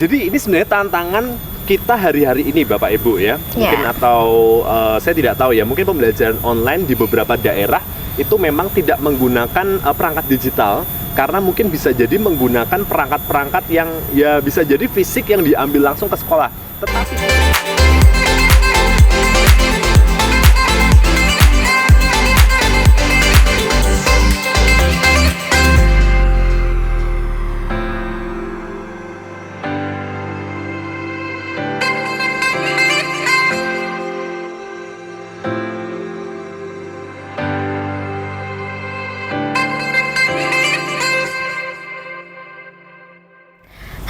Jadi ini sebenarnya tantangan kita hari-hari ini Bapak Ibu ya. Mungkin atau saya tidak tahu ya, mungkin pembelajaran online di beberapa daerah itu memang tidak menggunakan perangkat digital karena mungkin bisa jadi menggunakan perangkat-perangkat yang ya bisa jadi fisik yang diambil langsung ke sekolah. Tetapi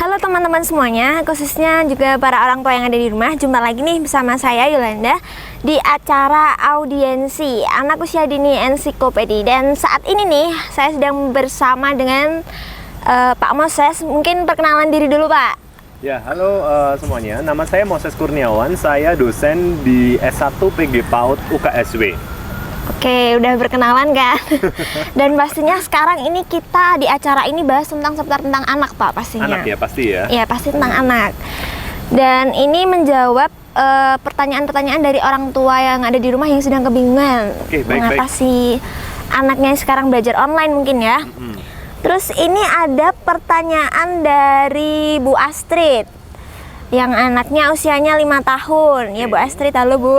halo teman-teman semuanya, khususnya juga para orang tua yang ada di rumah. Jumpa lagi nih bersama saya Yolanda di acara audiensi Anak Usia Dini Ensiklopedi. Dan saat ini nih saya sedang bersama dengan Pak Moses. Mungkin perkenalan diri dulu Pak. ya, halo semuanya. Nama saya Moses Kurniawan. Saya dosen di S1 PG PAUD UKSW. Oke, udah berkenalan kan? Dan pastinya sekarang ini kita di acara ini bahas tentang seputar tentang anak Pak pastinya. Anak ya pasti ya? Iya pasti tentang anak. Dan ini menjawab pertanyaan-pertanyaan dari orang tua yang ada di rumah yang sedang kebingungan mengatasi anaknya yang sekarang belajar online mungkin ya. Terus ini ada pertanyaan dari Bu Astrid yang anaknya usianya 5 tahun. Ya Bu Astrid, halo Bu.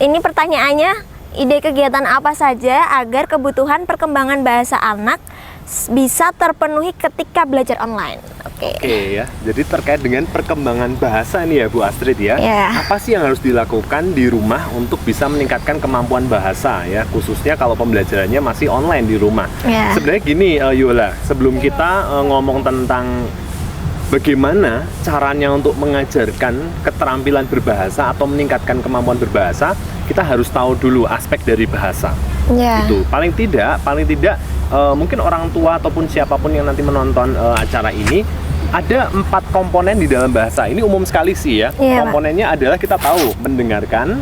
Ini pertanyaannya, ide kegiatan apa saja agar kebutuhan perkembangan bahasa anak bisa terpenuhi ketika belajar online? Oke ya, jadi terkait dengan perkembangan bahasa nih ya Bu Astrid ya. Apa sih yang harus dilakukan di rumah untuk bisa meningkatkan kemampuan bahasa ya, khususnya kalau pembelajarannya masih online di rumah. Sebenarnya gini Yola, sebelum kita ngomong tentang bagaimana caranya untuk mengajarkan keterampilan berbahasa atau meningkatkan kemampuan berbahasa, kita harus tahu dulu aspek dari bahasa. Itu paling tidak mungkin orang tua ataupun siapapun yang nanti menonton acara ini, ada 4 komponen di dalam bahasa. Ini umum sekali sih ya. Komponennya adalah kita tahu mendengarkan,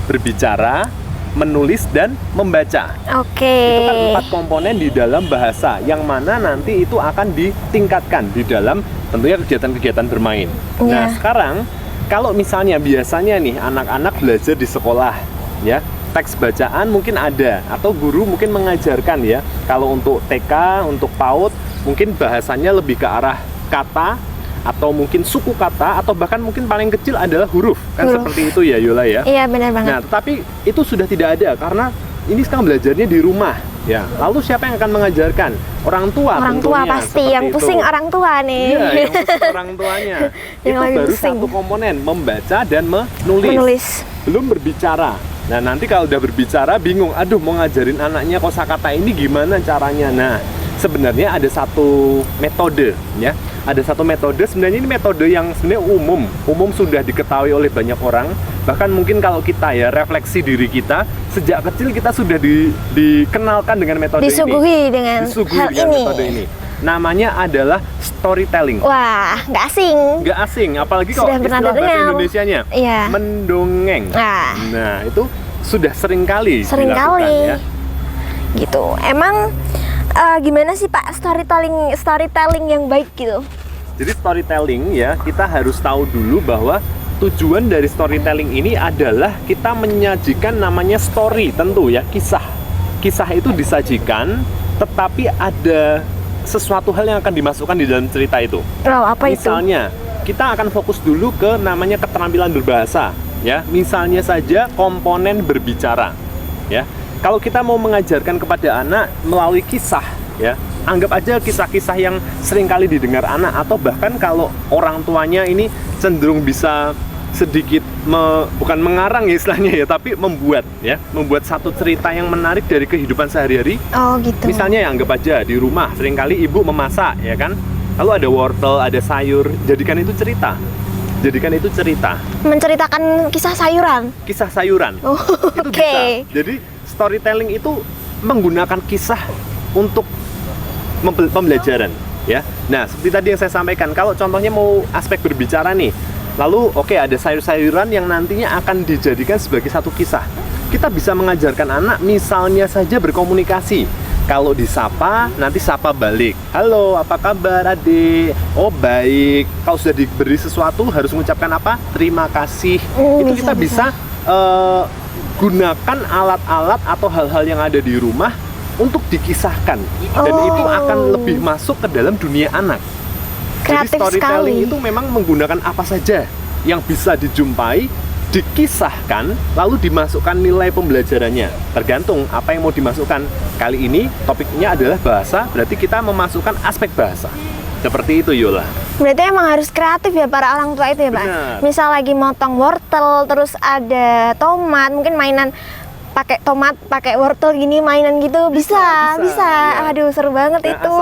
berbicara, menulis dan membaca. Itu kan 4 komponen di dalam bahasa yang mana nanti itu akan ditingkatkan di dalam tentunya kegiatan-kegiatan bermain. Nah sekarang kalau misalnya biasanya nih anak-anak belajar di sekolah ya, teks bacaan mungkin ada atau guru mungkin mengajarkan ya. Kalau untuk TK, untuk PAUD mungkin bahasanya lebih ke arah kata atau mungkin suku kata atau bahkan mungkin paling kecil adalah huruf. Seperti itu ya Yola ya. Iya benar banget. Nah tetapi itu sudah tidak ada karena ini sekarang belajarnya di rumah ya. Lalu siapa yang akan mengajarkan? Orang tua. Orang tua pasti yang pusing itu. Orang tua nih. Iya, yang pusing orang tuanya. Itu baru pusing. 1 komponen, membaca dan menulis. Belum berbicara. Nah nanti kalau udah berbicara bingung, aduh mau ngajarin anaknya kosakata ini gimana caranya. Nah sebenarnya ada satu metode ya. Ada satu metode, sebenarnya ini metode yang sebenarnya umum sudah diketahui oleh banyak orang. Bahkan mungkin kalau kita ya refleksi diri kita, sejak kecil kita sudah dikenalkan dengan metode disuguhi ini. Dengan disuguhi hal dengan ini. Metode ini. Namanya adalah storytelling. Wah, nggak asing. Nggak asing, apalagi kalau istilah bahasa Indonesianya mendongeng. Nah, itu sudah sering kali dilakukan ya. Gitu. Emang gimana sih Pak storytelling yang baik gitu? Jadi storytelling ya, kita harus tahu dulu bahwa tujuan dari storytelling ini adalah kita menyajikan namanya story, tentu ya, kisah. Kisah itu disajikan, tetapi ada sesuatu hal yang akan dimasukkan di dalam cerita itu. Apa Misalnya, kita akan fokus dulu ke namanya keterampilan berbahasa, ya. Misalnya saja komponen berbicara, ya. Kalau kita mau mengajarkan kepada anak melalui kisah, ya, anggap aja kisah-kisah yang sering kali didengar anak, atau bahkan kalau orang tuanya ini cenderung bisa sedikit bukan mengarang ya istilahnya ya, tapi membuat satu cerita yang menarik dari kehidupan sehari-hari. Gitu. Misalnya ya, anggap aja di rumah seringkali ibu memasak ya kan, lalu ada wortel, ada sayur, jadikan itu cerita. Menceritakan kisah sayuran. Itu bisa. Jadi storytelling itu menggunakan kisah untuk pembelajaran ya. Nah seperti tadi yang saya sampaikan, kalau contohnya mau aspek berbicara nih, lalu ada sayur-sayuran yang nantinya akan dijadikan sebagai satu kisah. Kita bisa mengajarkan anak misalnya saja berkomunikasi. Kalau disapa, nanti sapa balik. Halo, apa kabar adik? Oh baik. Kalau sudah diberi sesuatu harus mengucapkan apa? Terima kasih. Itu kita bisa gunakan alat-alat atau hal-hal yang ada di rumah untuk dikisahkan. Dan itu akan lebih masuk ke dalam dunia anak. Kreatif. Jadi storytelling sekali. itu memang menggunakan apa saja yang bisa dijumpai, dikisahkan, lalu dimasukkan nilai pembelajarannya. Tergantung apa yang mau dimasukkan. Kali ini topiknya adalah bahasa, berarti kita memasukkan aspek bahasa. Seperti itu, Yola. Berarti emang harus kreatif ya para orang tua itu ya, Pak? Benar. Misal lagi motong wortel, terus ada tomat, mungkin mainan pakai tomat, pakai wortel gini, mainan gitu, bisa. Ya. Aduh, seru banget itu.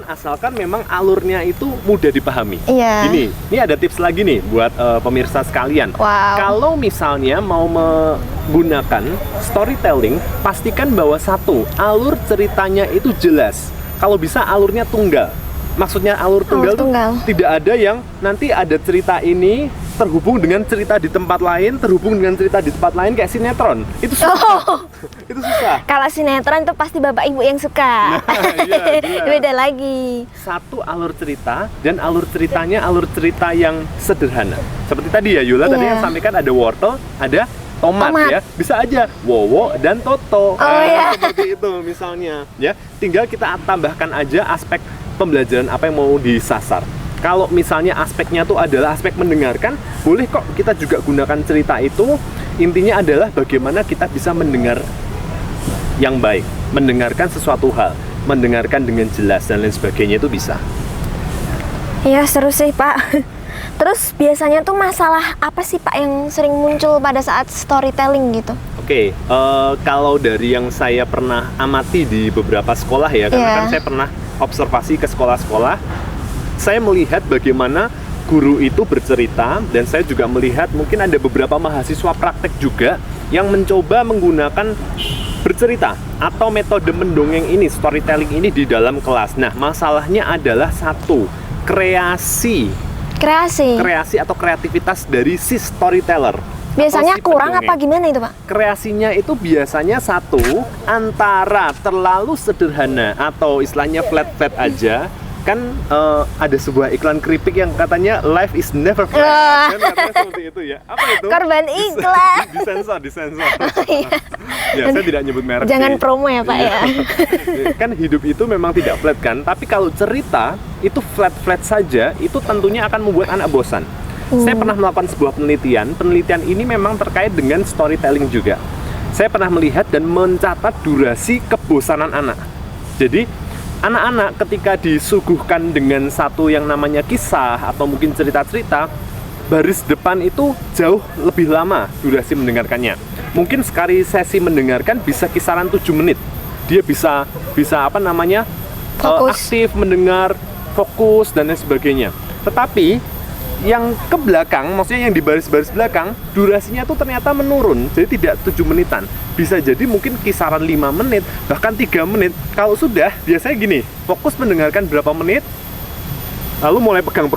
Asalkan memang alurnya itu mudah dipahami. Iya. Gini, ini ada tips lagi nih buat pemirsa sekalian. Wow. Kalau misalnya mau menggunakan storytelling, pastikan bahwa satu, alur ceritanya itu jelas. Kalau bisa alurnya tunggal. Maksudnya alur tunggal. Tidak ada yang nanti ada cerita ini terhubung dengan cerita di tempat lain, terhubung dengan cerita di tempat lain kayak sinetron. Itu susah. Itu susah. Kalau sinetron itu pasti bapak ibu yang suka. Iya, beda lagi. Satu alur cerita, dan alur ceritanya alur cerita yang sederhana. Seperti tadi ya Yula, tadi yang sampaikan ada wortel, ada tomat ya. Bisa aja Wowo dan Toto. Seperti itu misalnya ya. Tinggal kita tambahkan aja aspek pembelajaran apa yang mau disasar. Kalau misalnya aspeknya tuh adalah aspek mendengarkan, boleh kok kita juga gunakan cerita itu. Intinya adalah bagaimana kita bisa mendengar yang baik, mendengarkan sesuatu hal, mendengarkan dengan jelas dan lain sebagainya, itu bisa. Iya, seru sih Pak. Terus biasanya tuh masalah apa sih Pak yang sering muncul pada saat storytelling gitu? Oke, kalau dari yang saya pernah amati di beberapa sekolah ya, karena kan saya pernah observasi ke sekolah-sekolah, saya melihat bagaimana guru itu bercerita, dan saya juga melihat mungkin ada beberapa mahasiswa praktek juga yang mencoba menggunakan bercerita atau metode mendongeng ini, storytelling ini di dalam kelas. Nah, masalahnya adalah satu, kreasi atau kreativitas dari si storyteller. Biasanya kurang apa gimana itu Pak? Kreasinya itu biasanya satu, antara terlalu sederhana atau istilahnya flat-flat aja. Kan ada sebuah iklan keripik yang katanya life is never flat. Kan katanya seperti itu ya. Apa itu? Korban iklan. disensor. Ya, saya tidak nyebut merek. Jangan promo ya Pak ya. Kan hidup itu memang tidak flat kan. Tapi kalau cerita itu flat-flat saja, itu tentunya akan membuat anak bosan. Saya pernah melakukan sebuah penelitian. Penelitian ini memang terkait dengan storytelling juga. Saya pernah melihat dan mencatat durasi kebosanan anak. Jadi anak-anak ketika disuguhkan dengan satu yang namanya kisah atau mungkin cerita-cerita, baris depan itu jauh lebih lama durasi mendengarkannya. Mungkin sekali sesi mendengarkan bisa kisaran 7 menit. Dia bisa aktif mendengar, fokus dan lain sebagainya. Tetapi yang ke belakang, maksudnya yang di baris-baris belakang, durasinya tuh ternyata menurun. Jadi tidak 7 menitan. Bisa jadi mungkin kisaran 5 menit, bahkan 3 menit. Kalau sudah, biasanya gini, fokus mendengarkan berapa menit, lalu mulai pegang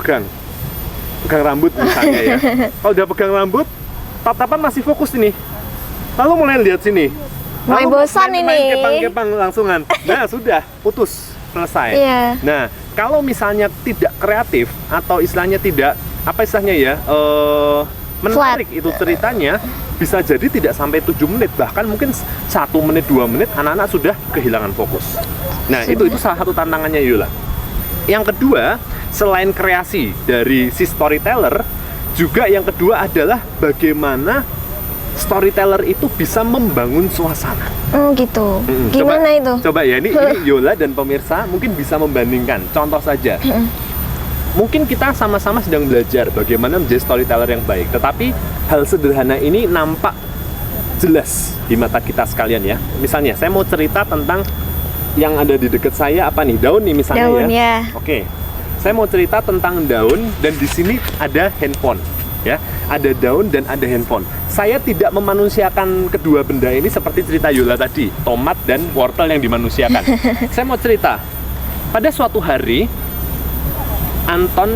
rambut misalnya ya. Kalau udah pegang rambut, tatapan masih fokus ini. Lalu mulai lihat sini. Mulai bosan ini. Main kepang-kepang langsungan. Nah, sudah, putus, selesai. Nah, kalau misalnya tidak kreatif atau istilahnya tidak menarik itu ceritanya, bisa jadi tidak sampai 7 menit, bahkan mungkin 1 menit 2 menit anak-anak sudah kehilangan fokus. Nah, itu salah satu tantangannya Yula. Yang kedua, selain kreasi dari si storyteller, juga yang kedua adalah bagaimana storyteller itu bisa membangun suasana. Gitu. Gimana itu? Coba ya, ini Yola dan pemirsa mungkin bisa membandingkan. Contoh saja. Mungkin kita sama-sama sedang belajar bagaimana menjadi storyteller yang baik. Tetapi hal sederhana ini nampak jelas di mata kita sekalian ya. Misalnya, saya mau cerita tentang yang ada di dekat saya apa nih? Daun nih misalnya ya. Oke. Saya mau cerita tentang daun dan di sini ada handphone. Ya, ada daun dan ada handphone. Saya tidak memanusiakan kedua benda ini seperti cerita Yola tadi, tomat dan wortel yang dimanusiakan. Saya mau cerita, pada suatu hari Anton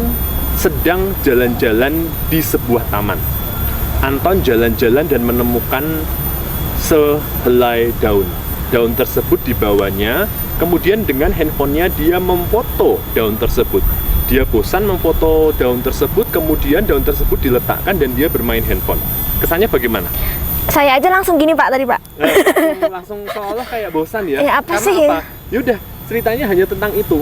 sedang jalan-jalan di sebuah taman. Anton jalan-jalan dan menemukan sehelai daun. Daun tersebut dibawanya Kemudian dengan handphonenya dia memfoto daun tersebut. Dia bosan memfoto daun tersebut, kemudian daun tersebut diletakkan dan dia bermain handphone. Kesannya bagaimana? Saya aja langsung gini Pak tadi Pak. Langsung seolah kayak bosan ya. Apa Karena sih? apa? Yaudah, ceritanya hanya tentang itu.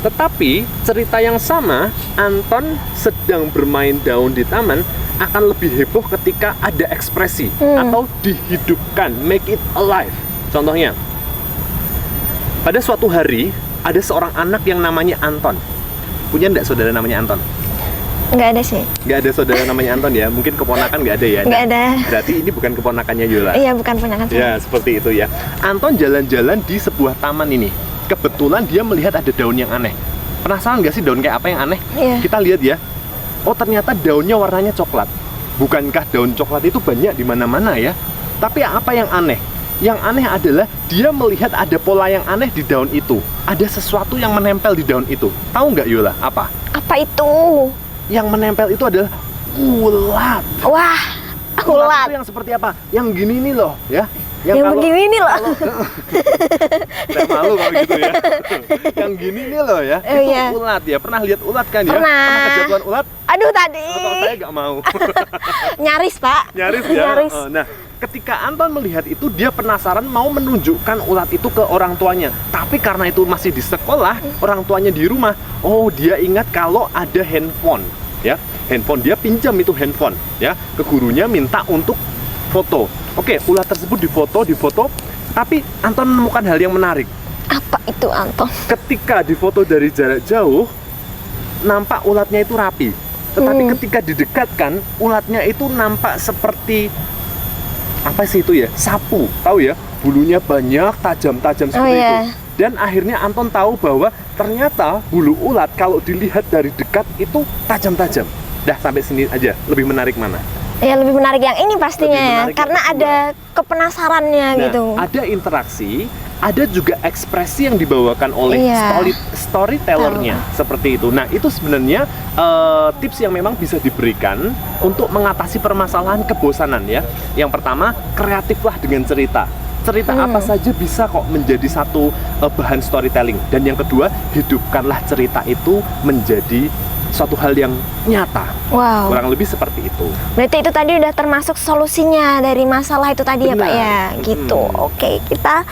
Tetapi cerita yang sama, Anton sedang bermain daun di taman akan lebih heboh ketika ada ekspresi atau dihidupkan, make it alive. Contohnya, pada suatu hari ada seorang anak yang namanya Anton. Punya enggak saudara namanya Anton? Nggak ada sih. Nggak ada saudara namanya Anton ya? Mungkin keponakan nggak ada ya? Nggak ada. Berarti ini bukan keponakannya Yola? Iya, bukan keponakan saya. Ya, seperti itu ya. Anton jalan-jalan di sebuah taman ini. Kebetulan dia melihat ada daun yang aneh. Penasaran nggak sih daun kayak apa yang aneh? Iya. Kita lihat ya. Oh, ternyata daunnya warnanya coklat. Bukankah daun coklat itu banyak di mana-mana ya? Tapi apa yang aneh? Yang aneh adalah dia melihat ada pola yang aneh di daun itu. Ada sesuatu yang menempel di daun itu. Tahu nggak Yola? Apa? Apa itu? Yang menempel itu adalah ulat. Wah, Ulat itu yang seperti apa? Yang gini nih loh, ya. Yang begini nih loh. Saya malu kalau gitu ya. Yang gini nih loh ya. Oh, itu iya. ulat ya. Pernah lihat ulat kan ya? Pernah kejatuhan ulat? Aduh tadi. Kalau saya nggak mau. Nyaris Pak. Nyaris ya. Nyaris. Nah, ketika Anton melihat itu, dia penasaran mau menunjukkan ulat itu ke orang tuanya. Tapi karena itu masih di sekolah, orang tuanya di rumah. Oh, dia ingat kalau ada handphone, ya. Handphone dia pinjam itu handphone, ya. Ke gurunya minta untuk foto. Oke, ulat tersebut difoto. Tapi Anton menemukan hal yang menarik. Apa itu Anton? Ketika difoto dari jarak jauh, nampak ulatnya itu rapi. Tetapi ketika didekatkan, ulatnya itu nampak seperti apa sih itu ya? Sapu, tahu ya? Bulunya banyak, tajam-tajam seperti itu. Dan akhirnya Anton tahu bahwa ternyata bulu ulat kalau dilihat dari dekat itu tajam-tajam. Dah, sampai sini aja. Lebih menarik mana? Ya lebih menarik yang ini pastinya ya, karena ada kepenasarannya gitu. Ada interaksi, ada juga ekspresi yang dibawakan oleh storytellernya seperti itu. Nah, itu sebenarnya tips yang memang bisa diberikan untuk mengatasi permasalahan kebosanan ya. Yang pertama, kreatiflah dengan cerita. Cerita apa saja bisa kok menjadi satu bahan storytelling. Dan yang kedua, hidupkanlah cerita itu menjadi suatu hal yang nyata. Wow. Kurang lebih seperti itu. Berarti itu tadi udah termasuk solusinya dari masalah itu tadi. Benar. Ya Pak ya, gitu. Oke, kita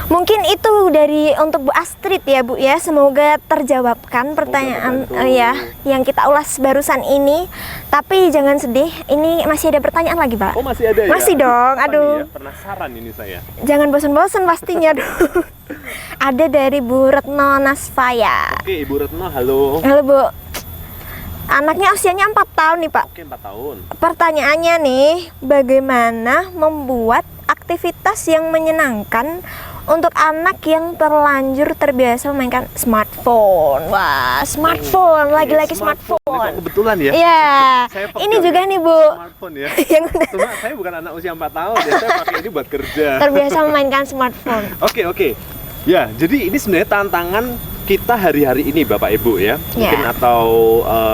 mungkin itu dari untuk Bu Astrid ya Bu ya. Semoga terjawabkan pertanyaan yang kita ulas barusan ini. Tapi jangan sedih, ini masih ada pertanyaan lagi Pak. Oh masih ada ya? Masih dong, aduh. Ya? Penasaran ini saya. Jangan bosan-bosan pastinya dong. Ada dari Bu Retno Nasfaya. Oke, Ibu Retno, halo. Halo Bu. Anaknya usianya 4 tahun nih Pak. Oke, 4 tahun. Pertanyaannya nih, bagaimana membuat aktivitas yang menyenangkan untuk anak yang terlanjur terbiasa memainkan smartphone? Wah, smartphone, lagi-lagi smartphone. Kebetulan ya? Iya, ini juga nih Bu. Smartphone ya? Cuma saya bukan anak usia 4 tahun, ya saya pakai ini buat kerja. Terbiasa memainkan smartphone. Oke. Ya, jadi ini sebenarnya tantangan kita hari-hari ini Bapak Ibu ya. Mungkin atau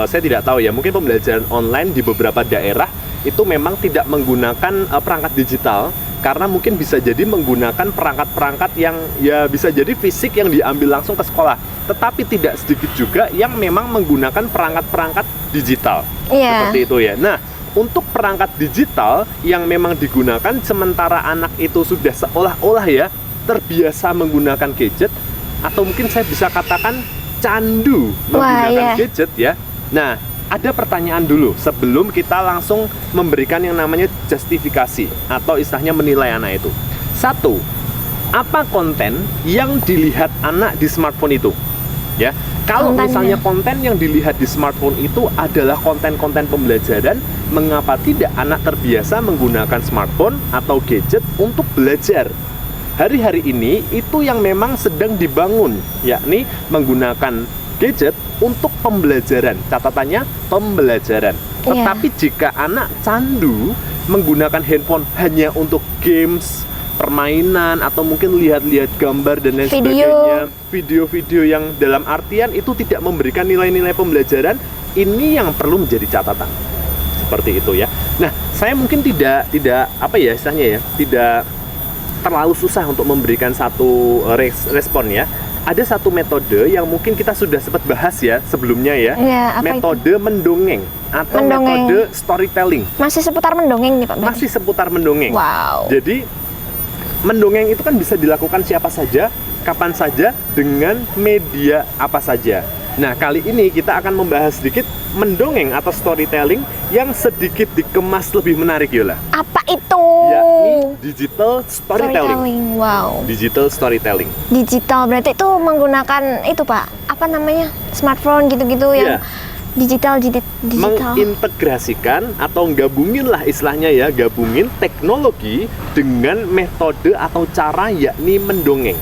saya tidak tahu ya, mungkin pembelajaran online di beberapa daerah itu memang tidak menggunakan perangkat digital, karena mungkin bisa jadi menggunakan perangkat-perangkat yang ya bisa jadi fisik yang diambil langsung ke sekolah. Tetapi tidak sedikit juga yang memang menggunakan perangkat-perangkat digital. Seperti itu ya. Nah, untuk perangkat digital yang memang digunakan sementara anak itu sudah seolah-olah ya terbiasa menggunakan gadget, atau mungkin saya bisa katakan candu menggunakan gadget ya. Nah, ada pertanyaan dulu sebelum kita langsung memberikan yang namanya justifikasi atau istilahnya menilai anak itu. 1. Apa konten yang dilihat anak di smartphone itu? Ya, kalau misalnya konten yang dilihat di smartphone itu adalah konten-konten pembelajaran, mengapa tidak anak terbiasa menggunakan smartphone atau gadget untuk belajar? Hari-hari ini itu yang memang sedang dibangun, yakni menggunakan gadget untuk pembelajaran. Catatannya pembelajaran. Tetapi jika anak candu menggunakan handphone hanya untuk games, permainan, atau mungkin lihat-lihat gambar dan lain sebagainya, video-video yang dalam artian itu tidak memberikan nilai-nilai pembelajaran, ini yang perlu menjadi catatan. Seperti itu ya. Nah, saya mungkin tidak apa ya istilahnya ya, tidak terlalu susah untuk memberikan satu respon ya. Ada satu metode yang mungkin kita sudah sempat bahas ya sebelumnya ya. Metode mendongeng atau metode storytelling. Masih seputar mendongeng nih Pak? Masih seputar mendongeng. Wow. Jadi mendongeng itu kan bisa dilakukan siapa saja, kapan saja, dengan media apa saja. Nah, kali ini kita akan membahas sedikit mendongeng atau storytelling yang sedikit dikemas lebih menarik, Yola. Apa itu? Yakni digital storytelling. Wow. Digital storytelling. Digital berarti itu menggunakan itu Pak, apa namanya? Smartphone gitu-gitu yang digital. Mengintegrasikan atau gabungin lah istilahnya ya, gabungin teknologi dengan metode atau cara yakni mendongeng.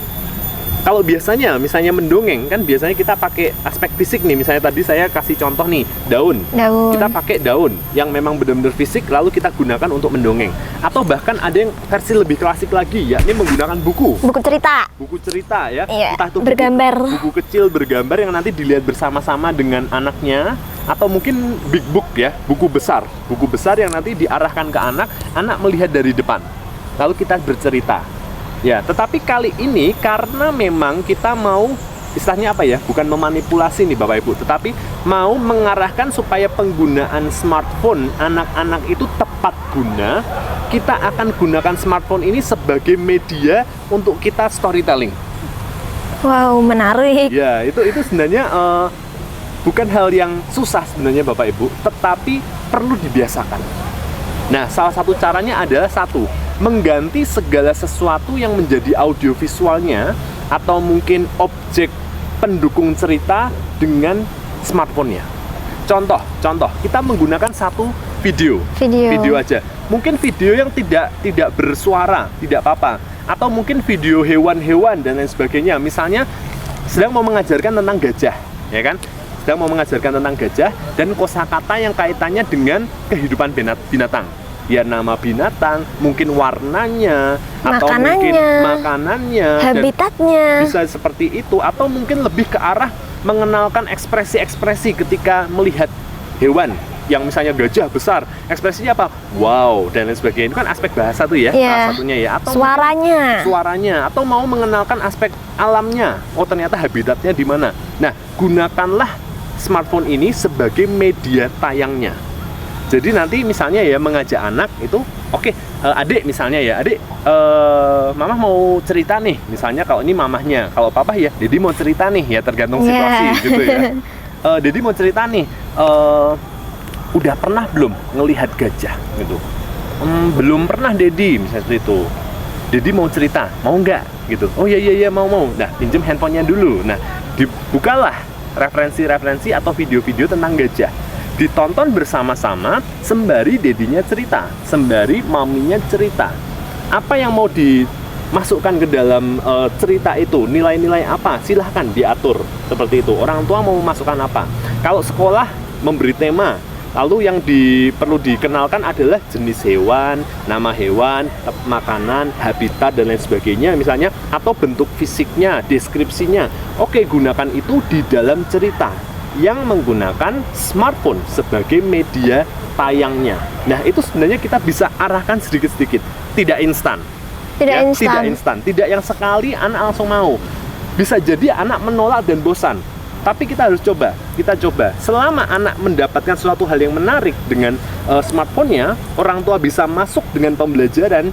Kalau biasanya misalnya mendongeng kan biasanya kita pakai aspek fisik nih, misalnya tadi saya kasih contoh nih, daun. Kita pakai daun yang memang benar-benar fisik lalu kita gunakan untuk mendongeng. Atau bahkan ada yang versi lebih klasik lagi yakni menggunakan buku cerita ya. Entah itu buku kecil bergambar yang nanti dilihat bersama-sama dengan anaknya, atau mungkin big book ya, buku besar yang nanti diarahkan ke anak melihat dari depan lalu kita bercerita. Ya, tetapi kali ini karena memang kita mau istilahnya apa ya, bukan memanipulasi nih Bapak Ibu, tetapi mau mengarahkan supaya penggunaan smartphone anak-anak itu tepat guna, kita akan gunakan smartphone ini sebagai media untuk kita storytelling. Wow, menarik. Ya, itu sebenarnya bukan hal yang susah sebenarnya Bapak Ibu, tetapi perlu dibiasakan. Nah, salah satu caranya adalah mengganti segala sesuatu yang menjadi audiovisualnya atau mungkin objek pendukung cerita dengan smartphone-nya. Contoh, kita menggunakan satu video aja. Mungkin video yang tidak bersuara, tidak apa-apa. Atau mungkin video hewan-hewan dan lain sebagainya. Misalnya sedang mau mengajarkan tentang gajah, ya kan? Sedang mau mengajarkan tentang gajah dan kosakata yang kaitannya dengan kehidupan binatang. Ya, nama binatang, mungkin warnanya, atau mungkin makanannya, habitatnya. Bisa seperti itu, atau mungkin lebih ke arah mengenalkan ekspresi-ekspresi ketika melihat hewan yang misalnya gajah besar, ekspresinya apa? Wow, dan lain sebagainya. Itu kan aspek bahasa tuh ya, salah satunya ya. Atau suaranya, atau mau mengenalkan aspek alamnya. Oh, ternyata habitatnya di mana. Nah, gunakanlah smartphone ini sebagai media tayangnya. Jadi nanti misalnya ya mengajak anak itu, adik misalnya ya, adik, mama mau cerita nih, misalnya kalau ini mamahnya, kalau papa ya, Dedi mau cerita nih, ya tergantung situasi gitu ya. Dedi mau cerita nih, udah pernah belum ngelihat gajah gitu? Belum pernah Dedi, misalnya seperti itu. Dedi mau cerita, mau nggak gitu? Oh iya mau. Nah, pinjem handphonenya dulu. Nah, dibukalah referensi-referensi atau video-video tentang gajah. Ditonton bersama-sama sembari dedinya cerita, sembari maminya cerita. Apa yang mau dimasukkan ke dalam cerita itu, nilai-nilai apa, silahkan diatur seperti itu. Orang tua mau memasukkan apa. Kalau sekolah memberi tema, lalu yang perlu dikenalkan adalah jenis hewan, nama hewan, makanan, habitat dan lain sebagainya misalnya, atau bentuk fisiknya, deskripsinya. Gunakan itu di dalam cerita yang menggunakan smartphone sebagai media tayangnya. Nah, itu sebenarnya kita bisa arahkan sedikit-sedikit, tidak instan. Tidak yang sekali anak langsung mau. Bisa jadi anak menolak dan bosan. Tapi kita harus coba. Selama anak mendapatkan suatu hal yang menarik dengan smartphone-nya, orang tua bisa masuk dengan pembelajaran.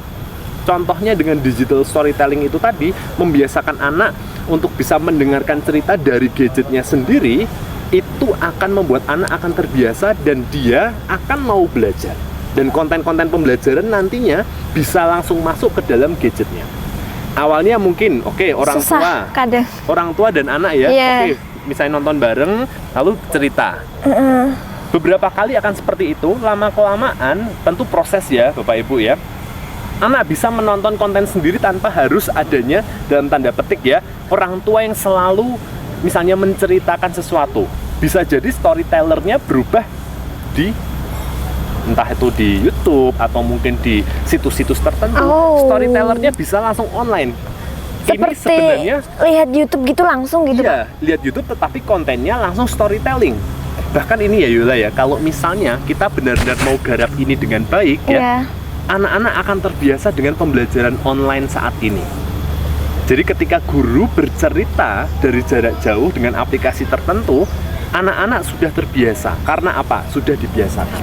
Contohnya dengan digital storytelling itu tadi, membiasakan anak untuk bisa mendengarkan cerita dari gadgetnya sendiri. Itu akan membuat anak akan terbiasa dan dia akan mau belajar. Dan konten-konten pembelajaran nantinya bisa langsung masuk ke dalam gadgetnya. Awalnya mungkin orang tua dan anak ya, misalnya nonton bareng lalu cerita. Beberapa kali akan seperti itu, lama-kelamaan tentu proses ya Bapak Ibu ya. Anak bisa menonton konten sendiri tanpa harus adanya dalam tanda petik ya orang tua yang selalu misalnya menceritakan sesuatu. Bisa jadi storytellernya berubah entah itu di YouTube atau mungkin di situs-situs tertentu. Storytellernya bisa langsung online. Seperti ini sebenarnya lihat YouTube gitu langsung gitu. Iya, lihat YouTube tetapi kontennya langsung storytelling. Bahkan ini ya Yola ya, kalau misalnya kita benar-benar mau garap ini dengan baik ya, anak-anak akan terbiasa dengan pembelajaran online saat ini. Jadi ketika guru bercerita dari jarak jauh dengan aplikasi tertentu, anak-anak sudah terbiasa. Karena apa? Sudah dibiasakan.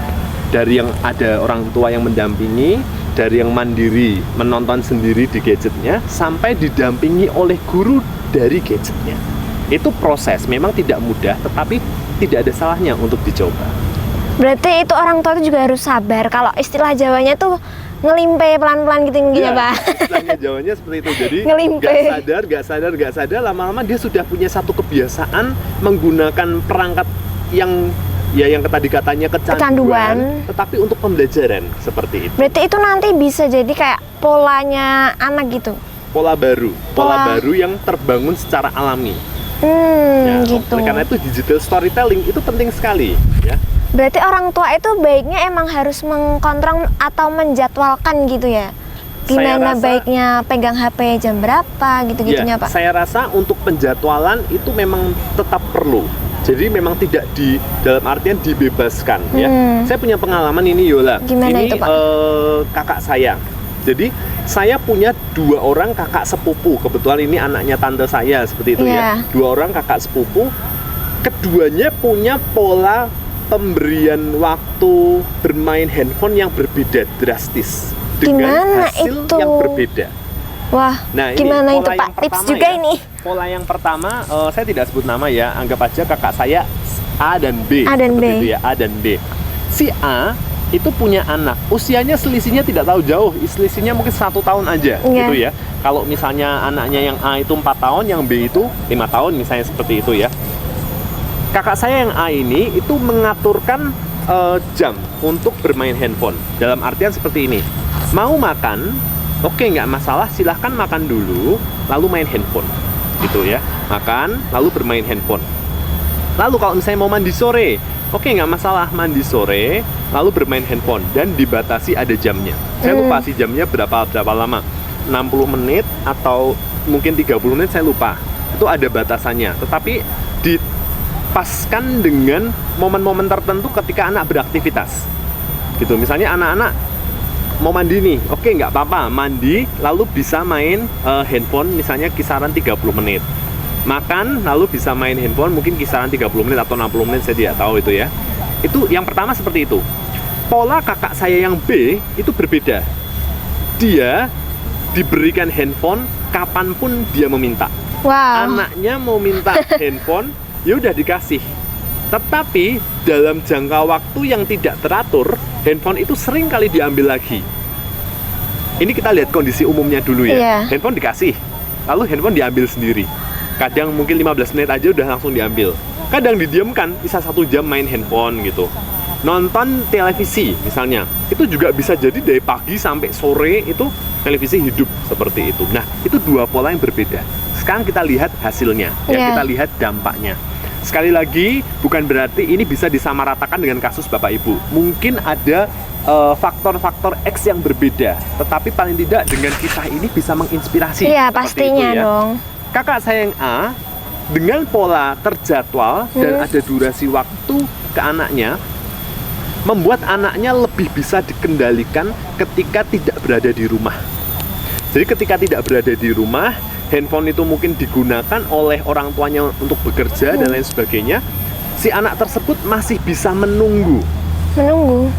Dari yang ada orang tua yang mendampingi, dari yang mandiri menonton sendiri di gadgetnya, sampai didampingi oleh guru dari gadgetnya. Itu proses, memang tidak mudah, tetapi tidak ada salahnya untuk dicoba. Berarti itu orang tua itu juga harus sabar. Kalau istilah Jawanya tuh ngelimpe pelan-pelan gitu ya, Pak. Istilahnya Jawanya seperti itu. Jadi ngelimpe. Gak sadar, lama-lama dia sudah punya satu kebiasaan menggunakan perangkat yang tadi katanya kecanduan, tetapi untuk pembelajaran seperti itu. Berarti itu nanti bisa jadi kayak polanya anak gitu. Pola baru yang terbangun secara alami. Gitu. Karena itu digital storytelling itu penting sekali, ya. Berarti orang tua itu baiknya emang harus mengkontrol atau menjadwalkan gitu ya? Gimana baiknya pegang HP jam berapa gitu-gitunya, Pak? Saya rasa untuk penjadwalan itu memang tetap perlu. Jadi memang tidak dalam artian dibebaskan, ya. Saya punya pengalaman ini, Yola. Gimana ini itu, Pak? Kakak saya. Jadi saya punya 2 orang kakak sepupu. Kebetulan ini anaknya tante saya seperti itu ya. 2 orang kakak sepupu. Keduanya punya pola pemberian waktu bermain handphone yang berbeda drastis dengan hasil itu? Yang berbeda. Wah, nah, gimana itu Pak? Tips juga ya, ini. Pola yang pertama, saya tidak sebut nama ya, anggap aja kakak saya A dan B. A dan B. Itu ya, A dan B. Si A itu punya anak, usianya selisihnya tidak tahu jauh, selisihnya mungkin 1 tahun aja, gitu ya. Kalau misalnya anaknya yang A itu 4 tahun, yang B itu 5 tahun, misalnya seperti itu ya. Kakak saya yang A ini itu mengaturkan jam untuk bermain handphone. Dalam artian seperti ini, mau makan, oke, nggak masalah, silahkan makan dulu, lalu main handphone, gitu ya. Makan, lalu bermain handphone. Lalu kalau misalnya mau mandi sore, oke, nggak masalah, mandi sore, lalu bermain handphone, dan dibatasi ada jamnya. Saya lupa sih jamnya berapa lama, 60 menit atau mungkin 30 menit, saya lupa. Itu ada batasannya, tetapi dipaskan dengan momen-momen tertentu ketika anak beraktivitas, gitu. Misalnya anak-anak mau mandi nih, oke, nggak apa-apa, mandi lalu bisa main handphone misalnya kisaran 30 menit. Makan lalu bisa main handphone mungkin kisaran 30 menit atau 60 menit, saya tidak tahu itu ya. Itu yang pertama seperti itu. Pola kakak saya yang B itu berbeda. Dia diberikan handphone kapanpun dia meminta. Wow. Anaknya mau minta handphone, ya udah dikasih. Tetapi dalam jangka waktu yang tidak teratur, handphone itu sering kali diambil lagi. Ini kita lihat kondisi umumnya dulu ya. Handphone dikasih, lalu handphone diambil sendiri. Kadang mungkin 15 menit aja udah langsung diambil. Kadang didiamkan, bisa 1 jam main handphone gitu. Nonton televisi misalnya, itu juga bisa jadi dari pagi sampai sore itu televisi hidup seperti itu. Nah, itu 2 pola yang berbeda. Sekarang kita lihat hasilnya, ya, kita lihat dampaknya. Sekali lagi, bukan berarti ini bisa disamaratakan dengan kasus Bapak Ibu. Mungkin ada faktor-faktor X yang berbeda, tetapi paling tidak dengan kisah ini bisa menginspirasi. Iya, pastinya itu, ya. Dong. Kakak saya yang A, dengan pola terjadwal dan ada durasi waktu ke anaknya, membuat anaknya lebih bisa dikendalikan ketika tidak berada di rumah. Jadi ketika tidak berada di rumah, handphone itu mungkin digunakan oleh orang tuanya untuk bekerja dan lain sebagainya. Si anak tersebut masih bisa menunggu.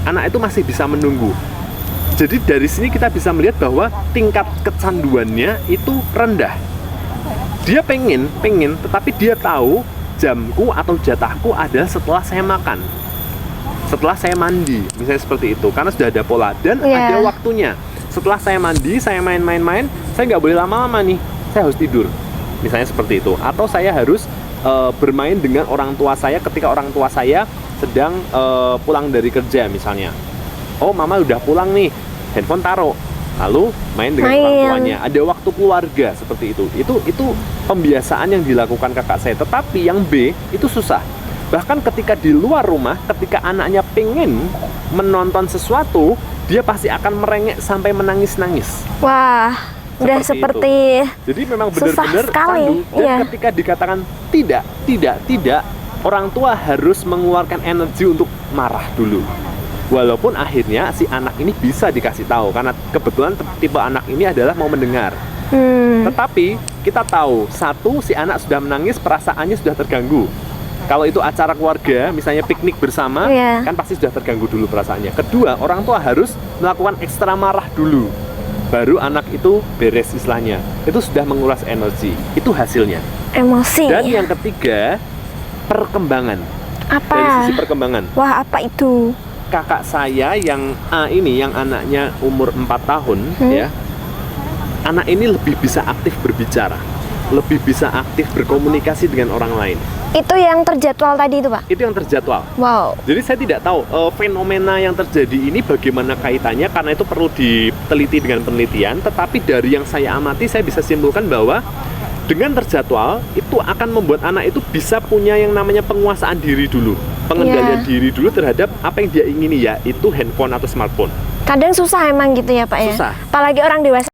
Anak itu masih bisa menunggu. Jadi dari sini kita bisa melihat bahwa tingkat kecanduannya itu rendah. Dia pengen, tetapi dia tahu jamku atau jatahku adalah setelah saya makan, setelah saya mandi, misalnya seperti itu. Karena sudah ada pola dan ada waktunya. Setelah saya mandi, saya main-main, saya nggak boleh lama-lama nih. Saya harus tidur, misalnya seperti itu. Atau saya harus bermain dengan orang tua saya ketika orang tua saya sedang pulang dari kerja misalnya. Oh, mama udah pulang nih, handphone taruh, lalu main dengan orang tuanya. Ada waktu keluarga seperti itu. Itu pembiasaan yang dilakukan kakak saya. Tetapi yang B itu susah. Bahkan ketika di luar rumah, ketika anaknya pengen menonton sesuatu, dia pasti akan merengek sampai menangis-nangis. Wah, udah seperti jadi memang benar-benar candu. Dan ketika dikatakan tidak, orang tua harus mengeluarkan energi untuk marah dulu. Walaupun akhirnya si anak ini bisa dikasih tahu karena kebetulan tipe anak ini adalah mau mendengar. Tetapi kita tahu, satu, si anak sudah menangis, perasaannya sudah terganggu. Kalau itu acara keluarga, misalnya piknik bersama, kan pasti sudah terganggu dulu perasaannya. Kedua, orang tua harus melakukan ekstra marah dulu, baru anak itu beres istilahnya. Itu sudah menguras energi. Itu hasilnya. Emosi. Dan yang ketiga, perkembangan. Apa? Dari sisi perkembangan. Wah, apa itu? Kakak saya yang A ini, yang anaknya umur 4 tahun, ya, anak ini lebih bisa aktif berbicara, lebih bisa aktif berkomunikasi dengan orang lain. Itu yang terjadwal tadi itu, Pak? Itu yang terjadwal. Wow. Jadi saya tidak tahu fenomena yang terjadi ini bagaimana kaitannya, karena itu perlu diteliti dengan penelitian. Tetapi dari yang saya amati, saya bisa simpulkan bahwa dengan terjadwal itu akan membuat anak itu bisa punya yang namanya penguasaan diri dulu, pengendalian diri dulu terhadap apa yang dia ingini, yaitu handphone atau smartphone. Kadang susah emang gitu ya, Pak, ya? Susah. Apalagi orang dewasa